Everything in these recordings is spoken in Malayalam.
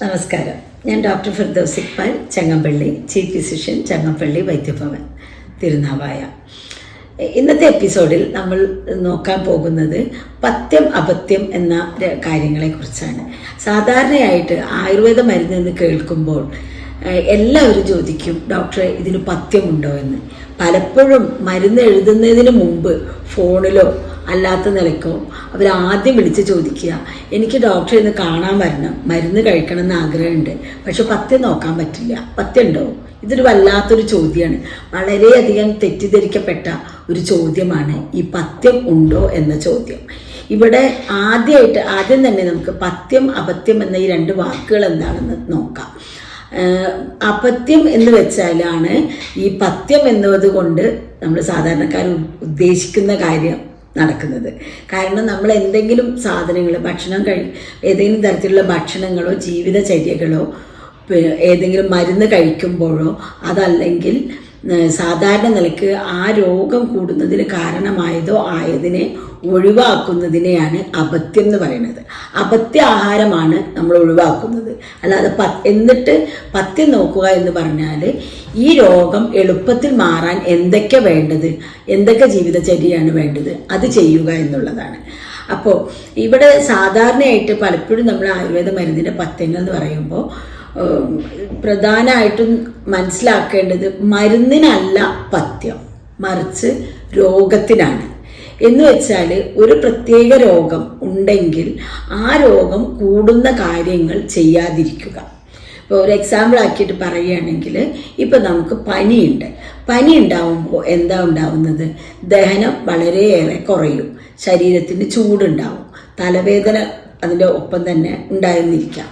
നമസ്കാരം. ഞാൻ doctor Firdaus Iqbal, Changampally, chief physician, Changampally Vaidyabhavan, Thirunavaya. ഇന്നത്തെ എപ്പിസോഡിൽ നമ്മൾ നോക്കാൻ പോകുന്നത് പഥ്യം അപഥ്യം എന്ന കാര്യങ്ങളെക്കുറിച്ചാണ്. സാധാരണയായിട്ട് ആയുർവേദ മരുന്ന് എന്ന് കേൾക്കുമ്പോൾ എല്ലാവരും ചോദിക്കും, ഡോക്ടറെ ഇതിന് പഥ്യമുണ്ടോ എന്ന്. പലപ്പോഴും മരുന്ന് എഴുതുന്നതിന് മുമ്പ് ഫോണിലോ അല്ലാത്ത നിലയ്ക്കോ അവരാദ്യം വിളിച്ച് ചോദിക്കുക, എനിക്ക് ഡോക്ടറെ ഇന്ന് കാണാൻ വരണം, മരുന്ന് കഴിക്കണം എന്ന് ആഗ്രഹമുണ്ട്, പക്ഷെ പഥ്യം നോക്കാൻ പറ്റില്ല, പഥ്യം ഉണ്ടോ? ഇതൊരു വല്ലാത്തൊരു ചോദ്യമാണ്. വളരെയധികം തെറ്റിദ്ധരിക്കപ്പെട്ട ഒരു ചോദ്യമാണ് ഈ പഥ്യം ഉണ്ടോ എന്ന ചോദ്യം. ഇവിടെ ആദ്യം തന്നെ നമുക്ക് പഥ്യം അപഥ്യം എന്ന ഈ രണ്ട് വാക്കുകൾ എന്താണെന്ന് നോക്കാം. അപഥ്യം എന്ന് വെച്ചാലാണ് ഈ പഥ്യം എന്നത് കൊണ്ട് നമ്മൾ സാധാരണക്കാർ ഉദ്ദേശിക്കുന്ന കാര്യം നടക്കുന്നത്. കാരണം നമ്മൾ എന്തെങ്കിലും സാധനങ്ങൾ ഏതെങ്കിലും തരത്തിലുള്ള ഭക്ഷണങ്ങളോ ജീവിതചര്യകളോ ഏതെങ്കിലും മരുന്ന് കഴിക്കുമ്പോഴോ അതല്ലെങ്കിൽ സാധാരണ നിലയ്ക്ക് ആ രോഗം കൂടുന്നതിന് കാരണമായതോ ആയതിനെ ഒഴിവാക്കുന്നതിനെയാണ് അപഥ്യം എന്ന് പറയുന്നത്. അപഥ്യ ആഹാരമാണ് നമ്മൾ ഒഴിവാക്കുന്നത്. അല്ലാതെ എന്നിട്ട് പഥ്യം നോക്കുക എന്ന് പറഞ്ഞാൽ ഈ രോഗം എളുപ്പത്തിൽ മാറാൻ എന്തൊക്കെ വേണ്ടത്, എന്തൊക്കെ ജീവിതചര്യയാണ് വേണ്ടത്, അത് ചെയ്യുക എന്നുള്ളതാണ്. അപ്പോൾ ഇവിടെ സാധാരണയായിട്ട് പലപ്പോഴും നമ്മൾ ആയുർവേദ മരുന്നിൻ്റെ പഥ്യങ്ങൾ എന്ന് പറയുമ്പോൾ പ്രധാനമായിട്ടും മനസ്സിലാക്കേണ്ടത് മരുന്നിനല്ല പഥ്യം, മറിച്ച് രോഗത്തിനാണ്. എന്ന് വെച്ചാൽ ഒരു പ്രത്യേക രോഗം ഉണ്ടെങ്കിൽ ആ രോഗം കൂടുന്ന കാര്യങ്ങൾ ചെയ്യാതിരിക്കുക. ഇപ്പോൾ ഒരു എക്സാമ്പിൾ ആക്കിയിട്ട് പറയുകയാണെങ്കിൽ, ഇപ്പം നമുക്ക് പനി ഉണ്ടാവുമ്പോൾ എന്താ ഉണ്ടാവുന്നത്? ദഹനം വളരെയേറെ കുറയും, ശരീരത്തിന് ചൂടുണ്ടാവും, തലവേദന അതിൻ്റെ ഒപ്പം തന്നെ ഉണ്ടായിരുന്നിരിക്കാം.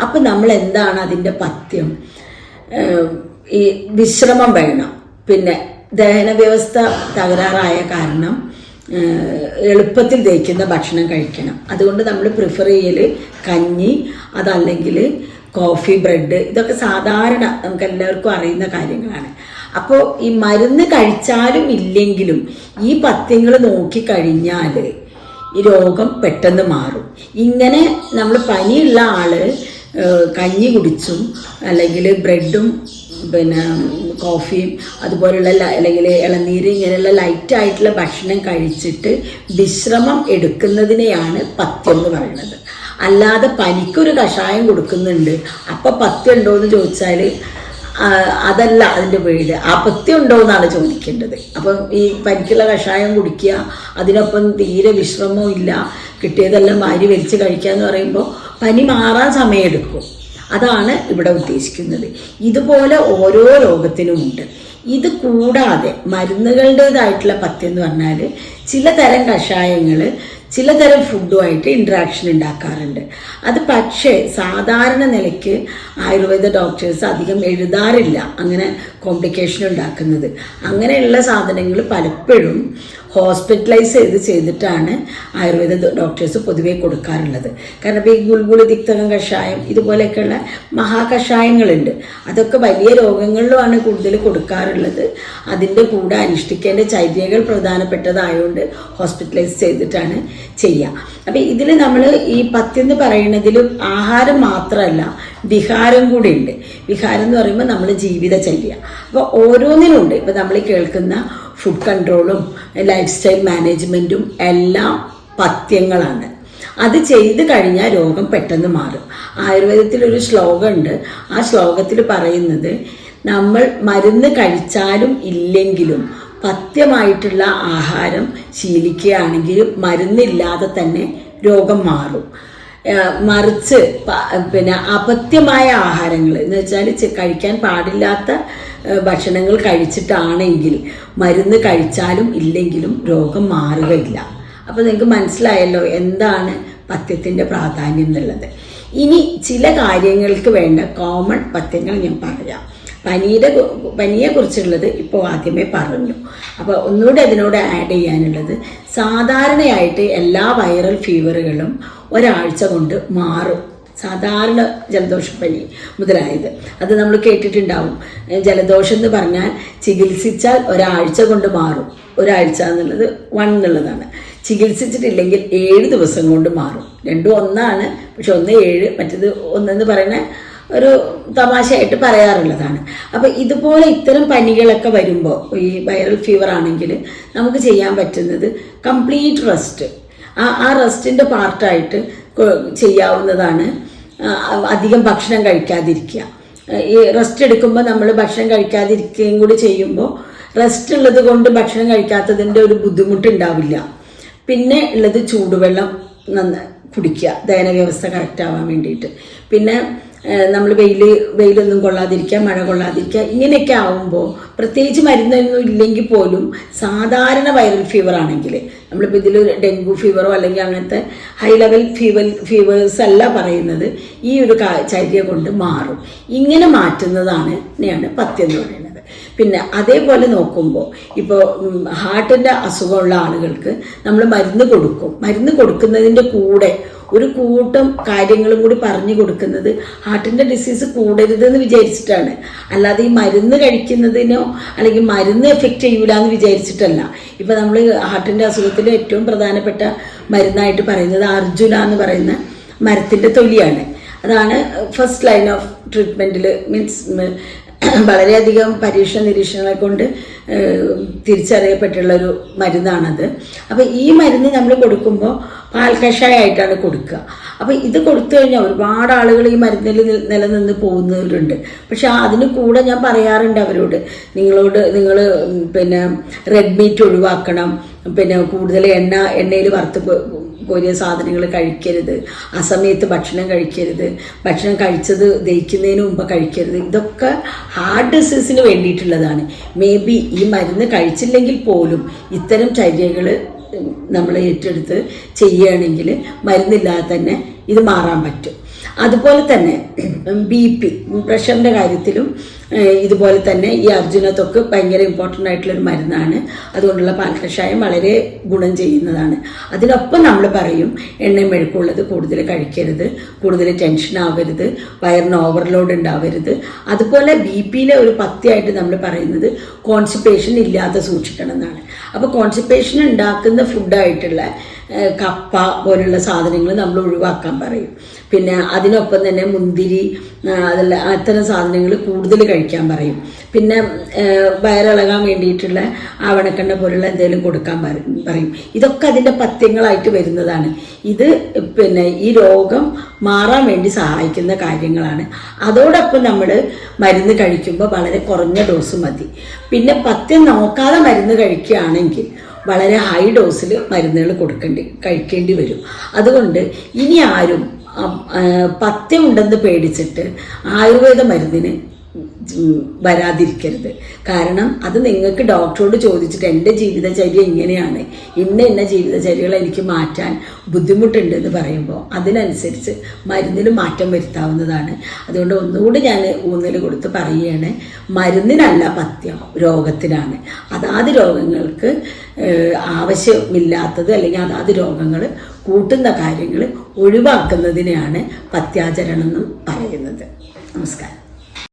അപ്പം നമ്മൾ എന്താണ് അതിൻ്റെ പഥ്യം? ഈ വിശ്രമം വേണം. പിന്നെ ദഹന വ്യവസ്ഥ തകരാറായ കാരണം എളുപ്പത്തിൽ ദഹിക്കുന്ന ഭക്ഷണം കഴിക്കണം. അതുകൊണ്ട് നമ്മൾ പ്രിഫർ ചെയ്യൽ കഞ്ഞി, അതല്ലെങ്കിൽ കോഫി, ബ്രെഡ്, ഇതൊക്കെ സാധാരണ നമുക്ക് എല്ലാവർക്കും അറിയുന്ന കാര്യങ്ങളാണ്. അപ്പോൾ ഈ മരുന്ന് കഴിച്ചാലും ഇല്ലെങ്കിലും ഈ പഥ്യങ്ങൾ നോക്കിക്കഴിഞ്ഞാൽ ഈ രോഗം പെട്ടെന്ന് മാറും. ഇങ്ങനെ നമ്മൾ പനിയുള്ള ആള് കഞ്ഞി കുടിച്ചും അല്ലെങ്കിൽ ബ്രെഡും പിന്നെ കോഫിയും അതുപോലുള്ള അല്ലെങ്കിൽ ഇളനീര് ഇങ്ങനെയുള്ള ലൈറ്റായിട്ടുള്ള ഭക്ഷണം കഴിച്ചിട്ട് വിശ്രമം എടുക്കുന്നതിനെയാണ് പഥ്യം എന്ന് പറയുന്നത്. അല്ലാതെ പനിക്കൊരു കഷായം കൊടുക്കുന്നുണ്ട് അപ്പം പഥ്യം ഉണ്ടോ എന്ന് ചോദിച്ചാൽ അതല്ല അതിൻ്റെ പേര്. അപഥ്യം ഉണ്ടോ എന്നാണ് ചോദിക്കേണ്ടത്. അപ്പം ഈ പനിക്കുള്ള കഷായം കുടിക്കുക, അതിനൊപ്പം തീരെ വിശ്രമവും ഇല്ല, കിട്ടിയതെല്ലാം വാരി വലിച്ച് കഴിക്കുക എന്ന് പറയുമ്പോൾ പനി മാറാൻ സമയമെടുക്കും. അതാണ് ഇവിടെ ഉദ്ദേശിക്കുന്നത്. ഇതുപോലെ ഓരോ രോഗത്തിനുമുണ്ട്. ഇത് കൂടാതെ മരുന്നുകളുടേതായിട്ടുള്ള പഥ്യം എന്ന് പറഞ്ഞാൽ ചിലതരം കഷായങ്ങൾ ചിലതരം ഫുഡുമായിട്ട് ഇൻട്രാക്ഷൻ ഉണ്ടാക്കാറുണ്ട്. അത് പക്ഷേ സാധാരണ നിലയ്ക്ക് ആയുർവേദ ഡോക്ടേഴ്സ് അധികം എഴുതാറില്ല അങ്ങനെ കോംപ്ലിക്കേഷൻ ഉണ്ടാക്കുന്നത്. അങ്ങനെയുള്ള സാധനങ്ങൾ പലപ്പോഴും ഹോസ്പിറ്റലൈസ് ചെയ്തിട്ടാണ് ആയുർവേദ ഡോക്ടേഴ്സ് പൊതുവെ കൊടുക്കാറുള്ളത്. കാരണം ഇപ്പോൾ ഈ ഗുൽഗുളി തിക്തകം കഷായം ഇതുപോലെയൊക്കെയുള്ള മഹാകഷായങ്ങളുണ്ട്. അതൊക്കെ വലിയ രോഗങ്ങളിലുമാണ് കൂടുതൽ കൊടുക്കാറുള്ളത്. അതിൻ്റെ കൂടെ അനുഷ്ഠിക്കേണ്ട ചര്യകൾ പ്രധാനപ്പെട്ടതായതുകൊണ്ട് ഹോസ്പിറ്റലൈസ് ചെയ്തിട്ടാണ് ചെയ്യുക. അപ്പം ഇതിൽ നമ്മൾ ഈ പഥ്യം എന്ന് പറയുന്നതിൽ ആഹാരം മാത്രമല്ല വിഹാരം കൂടി ഉണ്ട്. വിഹാരം എന്ന് പറയുമ്പോൾ നമ്മുടെ ജീവിതചര്യ. അപ്പോൾ ഓരോന്നിനുണ്ട്. ഇപ്പോൾ നമ്മൾ കേൾക്കുന്ന ഫുഡ് കൺട്രോളും ലൈഫ് സ്റ്റൈൽ മാനേജ്മെൻറ്റും എല്ലാം പഥ്യങ്ങളാണ്. അത് ചെയ്ത് കഴിഞ്ഞാൽ രോഗം പെട്ടെന്ന് മാറും. ആയുർവേദത്തിലൊരു ശ്ലോകമുണ്ട്. ആ ശ്ലോകത്തിൽ പറയുന്നത്, നമ്മൾ മരുന്ന് കഴിച്ചാലും ഇല്ലെങ്കിലും പഥ്യമായിട്ടുള്ള ആഹാരം ശീലിക്കുകയാണെങ്കിൽ മരുന്നില്ലാതെ തന്നെ രോഗം മാറും. മറിച്ച് പിന്നെ അപഥ്യമായ ആഹാരങ്ങൾ എന്ന് വെച്ചാൽ കഴിക്കാൻ പാടില്ലാത്ത ഭക്ഷണങ്ങൾ കഴിച്ചിട്ടാണെങ്കിൽ മരുന്ന് കഴിച്ചാലും ഇല്ലെങ്കിലും രോഗം മാറുകയില്ല. അപ്പോൾ നിങ്ങൾക്ക് മനസ്സിലായല്ലോ എന്താണ് പഥ്യത്തിൻ്റെ പ്രാധാന്യം എന്നുള്ളത്. ഇനി ചില കാര്യങ്ങൾക്ക് വേണ്ട കോമൺ പഥ്യങ്ങൾ ഞാൻ പറയാം. പനിയെക്കുറിച്ചുള്ളത് ഇപ്പോൾ ആദ്യമേ പറഞ്ഞു. അപ്പോൾ ഒന്നുകൂടെ അതിനോട് ആഡ് ചെയ്യാനുള്ളത്, സാധാരണയായിട്ട് എല്ലാ വൈറൽ ഫീവറുകളും ഒരാഴ്ച കൊണ്ട് മാറും. സാധാരണ ജലദോഷപ്പനി മുതലായത് അത് നമ്മൾ കേട്ടിട്ടുണ്ടാവും. ജലദോഷം എന്ന് പറഞ്ഞാൽ ചികിത്സിച്ചാൽ ഒരാഴ്ച കൊണ്ട് മാറും. ഒരാഴ്ച എന്നുള്ളത് 1 എന്നുള്ളതാണ്. ചികിത്സിച്ചിട്ടില്ലെങ്കിൽ 7 ദിവസം കൊണ്ട് മാറും. രണ്ടും ഒന്നാണ്, പക്ഷെ ഒന്ന് 7 മറ്റേത് 1 എന്ന് പറയുന്ന ഒരു തമാശയായിട്ട് പറയാറുള്ളതാണ്. അപ്പോൾ ഇതുപോലെ ഇത്തരം പനികളൊക്കെ വരുമ്പോൾ ഈ വൈറൽ ഫീവർ ആണെങ്കിൽ നമുക്ക് ചെയ്യാൻ പറ്റുന്നത് കംപ്ലീറ്റ് റെസ്റ്റ്, ആ റെസ്റ്റിൻ്റെ പാർട്ടായിട്ട് ചെയ്യാവുന്നതാണ്. അധികം ഭക്ഷണം കഴിക്കാതിരിക്കുക. ഈ റെസ്റ്റ് എടുക്കുമ്പോൾ നമ്മൾ ഭക്ഷണം കഴിക്കാതിരിക്കുകയും കൂടി ചെയ്യുമ്പോൾ റെസ്റ്റ് ഉള്ളത് കൊണ്ട് ഭക്ഷണം കഴിക്കാത്തതിൻ്റെ ഒരു ബുദ്ധിമുട്ടുണ്ടാവില്ല. പിന്നെ ഉള്ളത് ചൂടുവെള്ളം കുടിക്കുക, ദഹന വ്യവസ്ഥ കറക്റ്റ് ആവാൻ വേണ്ടിയിട്ട്. പിന്നെ നമ്മൾ വെയിലൊന്നും കൊള്ളാതിരിക്കുക, മഴ കൊള്ളാതിരിക്കുക, ഇങ്ങനെയൊക്കെ ആവുമ്പോൾ പ്രത്യേകിച്ച് മരുന്നൊന്നും ഇല്ലെങ്കിൽ പോലും സാധാരണ വൈറൽ ഫീവർ ആണെങ്കിൽ, നമ്മളിപ്പോൾ ഇതിൽ ഡെങ്കു ഫീവറോ അല്ലെങ്കിൽ അങ്ങനത്തെ ഹൈ ലെവൽ ഫീവേഴ്സ് അല്ല പറയുന്നത്, ഈ ഒരു ചര്യ കൊണ്ട് മാറും. ഇങ്ങനെ മാറ്റുന്നതാണ് പഥ്യം എന്ന് പറയുന്നത്. പിന്നെ അതേപോലെ നോക്കുമ്പോൾ ഇപ്പോൾ ഹാർട്ടിൻ്റെ അസുഖമുള്ള ആളുകൾക്ക് നമ്മൾ മരുന്ന് കൊടുക്കും. മരുന്ന് കൊടുക്കുന്നതിൻ്റെ കൂടെ ഒരു കൂട്ടം കാര്യങ്ങളും കൂടി പറഞ്ഞു കൊടുക്കുന്നത് ഹാർട്ടിൻ്റെ ഡിസീസ് കൂടരുതെന്ന് വിചാരിച്ചിട്ടാണ്. അല്ലാതെ ഈ മരുന്ന് കഴിക്കുന്നതിനോ അല്ലെങ്കിൽ മരുന്ന് എഫക്റ്റ് ചെയ്യൂല എന്ന് വിചാരിച്ചിട്ടല്ല. ഇപ്പം നമ്മൾ ഹാർട്ടിൻ്റെ അസുഖത്തിൽ ഏറ്റവും പ്രധാനപ്പെട്ട മരുന്നായിട്ട് പറയുന്നത് അർജുന എന്ന് പറയുന്ന മരത്തിൻ്റെ തൊലിയാണ്. അതാണ് ഫസ്റ്റ് ലൈൻ ഓഫ് ട്രീറ്റ്മെൻറ്റിൽ. മീൻസ് വളരെയധികം പരീക്ഷണ നിരീക്ഷണങ്ങളെ കൊണ്ട് തിരിച്ചറിയപ്പെട്ടുള്ളൊരു മരുന്നാണത്. അപ്പോൾ ഈ മരുന്ന് നമ്മൾ കൊടുക്കുമ്പോൾ പാൽക്കഷായമായിട്ടാണ് കൊടുക്കുക. അപ്പോൾ ഇത് കൊടുത്തു കഴിഞ്ഞാൽ ഒരുപാട് ആളുകൾ ഈ മരുന്നിൽ നിലനിന്ന് പോകുന്നവരുണ്ട്. പക്ഷെ അതിന് കൂടെ ഞാൻ പറയാറുണ്ട് അവരോട്, നിങ്ങൾ പിന്നെ റെഡ് മീറ്റ് ഒഴിവാക്കണം, പിന്നെ കൂടുതൽ എണ്ണയിൽ വറുത്ത് കോരിയ സാധനങ്ങൾ കഴിക്കരുത്, അസമയത്ത് ഭക്ഷണം കഴിക്കരുത്, ഭക്ഷണം കഴിച്ചത് ദഹിക്കുന്നതിന് മുമ്പ് കഴിക്കരുത്. ഇതൊക്കെ ഹാർട്ട് ഡിസീസിന് വേണ്ടിയിട്ടുള്ളതാണ്. മേ ബി ഈ മരുന്ന് കഴിച്ചില്ലെങ്കിൽ പോലും ഇത്തരം ചര്യകൾ നമ്മൾ ഏറ്റെടുത്ത് ചെയ്യുകയാണെങ്കിൽ മരുന്നില്ലാതെ തന്നെ ഇത് മാറാൻ പറ്റും. അതുപോലെ തന്നെ BP പ്രഷറിൻ്റെ കാര്യത്തിലും ഇതുപോലെ തന്നെ ഈ അർജുനത്തൊക്കെ ഭയങ്കര ഇമ്പോർട്ടൻ്റ് ആയിട്ടുള്ളൊരു മരുന്നാണ്. അതുകൊണ്ടുള്ള പാൽക്കഷായം വളരെ ഗുണം ചെയ്യുന്നതാണ്. അതിനൊപ്പം നമ്മൾ പറയും എണ്ണയും മെഴുക്കുള്ളത് കൂടുതൽ കഴിക്കരുത്, കൂടുതൽ ടെൻഷൻ ആവരുത്, വയറിന് ഓവർലോഡ് ഉണ്ടാവരുത്. അതുപോലെ BPയിലെ ഒരു പഥ്യമായിട്ട് നമ്മൾ പറയുന്നത് കോൺസ്റ്റിപ്പേഷൻ ഇല്ലാതെ സൂക്ഷിക്കണം എന്നാണ്. അപ്പോൾ കോൺസ്റ്റിപ്പേഷൻ ഉണ്ടാക്കുന്ന ഫുഡായിട്ടുള്ള കപ്പ പോലുള്ള സാധനങ്ങൾ നമ്മൾ ഒഴിവാക്കാൻ പറയും. പിന്നെ അതിനൊപ്പം തന്നെ മുന്തിരി അത്തരം സാധനങ്ങൾ കൂടുതൽ കഴിക്കാൻ പറയും. പിന്നെ വയറിളകാൻ വേണ്ടിയിട്ടുള്ള ആവണക്കെണ്ണ പോലുള്ള എന്തെങ്കിലും കൊടുക്കാൻ പറയും. ഇതൊക്കെ അതിൻ്റെ പഥ്യങ്ങളായിട്ട് വരുന്നതാണ്. ഇത് പിന്നെ ഈ രോഗം മാറാൻ വേണ്ടി സഹായിക്കുന്ന കാര്യങ്ങളാണ്. അതോടൊപ്പം നമ്മൾ മരുന്ന് കഴിക്കുമ്പോൾ വളരെ കുറഞ്ഞ ഡോസ് മതി. പിന്നെ പഥ്യം നോക്കാതെ മരുന്ന് കഴിക്കുകയാണെങ്കിൽ വളരെ ഹൈ ഡോസിൽ മരുന്നുകൾ കഴിക്കേണ്ടി വരും. അതുകൊണ്ട് ഇനി ആരും പഥ്യമുണ്ടെന്ന് പേടിച്ചിട്ട് ആയുർവേദ മരുന്നിന് വരാതിരിക്കരുത്. കാരണം അത് നിങ്ങൾക്ക് ഡോക്ടറോട് ചോദിച്ചിട്ട് എൻ്റെ ജീവിതചര്യ ഇങ്ങനെയാണ്, ഇന്ന ജീവിതചര്യകൾ എനിക്ക് മാറ്റാൻ ബുദ്ധിമുട്ടുണ്ടെന്ന് പറയുമ്പോൾ അതിനനുസരിച്ച് മരുന്നിൽ മാറ്റം വരുത്താവുന്നതാണ്. അതുകൊണ്ട് ഒന്നുകൂടി ഞാൻ ഊന്നൽ കൊടുത്ത് പറയുകയാണ്, മരുന്നിനല്ല പഥ്യം, രോഗത്തിനാണ്. അതാത് രോഗങ്ങൾക്ക് ആവശ്യമില്ലാത്തത് അല്ലെങ്കിൽ അതാത് രോഗങ്ങൾ കൂട്ടുന്ന കാര്യങ്ങൾ ഒഴിവാക്കുന്നതിനെയാണ് പഥ്യാചരണം എന്നും പറയുന്നത്. നമസ്കാരം.